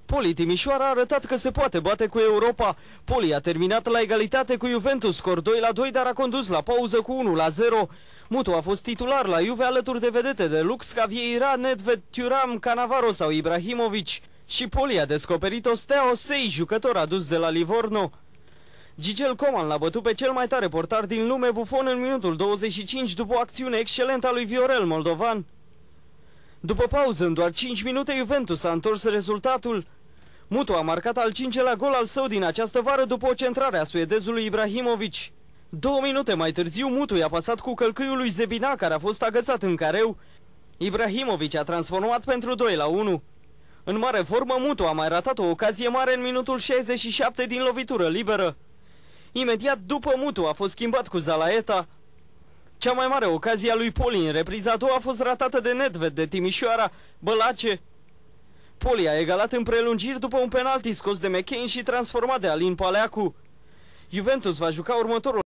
Poli Timișoara a arătat că se poate bate cu Europa. Poli a terminat la egalitate cu Juventus, scor 2-2, dar a condus la pauză cu 1-0. Mutu a fost titular la Juve alături de vedete de Lux, Vieira, Nedved, Thuram, Cannavaro sau Ibrahimovic. Și Poli a descoperit Ostea Osei, jucător adus de la Livorno. Gigel Coman l-a bătut pe cel mai tare portar din lume, Buffon, în minutul 25, după o acțiune excelentă a lui Viorel, moldovan. După pauză, în doar 5 minute, Juventus a întors rezultatul. Mutu a marcat al 5-lea gol al său din această vară după o centrare a suedezului Ibrahimovic. 2 minute mai târziu, Mutu i-a pasat cu călcâiul lui Zebina, care a fost agățat în careu. Ibrahimovic a transformat pentru 2-1. În mare formă, Mutu a mai ratat o ocazie mare în minutul 67 din lovitură liberă. Imediat după, Mutu a fost schimbat cu Zalaeta. Cea mai mare ocazie a lui Poli în repriza a doua a fost ratată de Nedved de Timișoara, Bălace. Poli a egalat în prelungiri după un penalti scos de McCain și transformat de Alin Paleacu. Juventus va juca următorul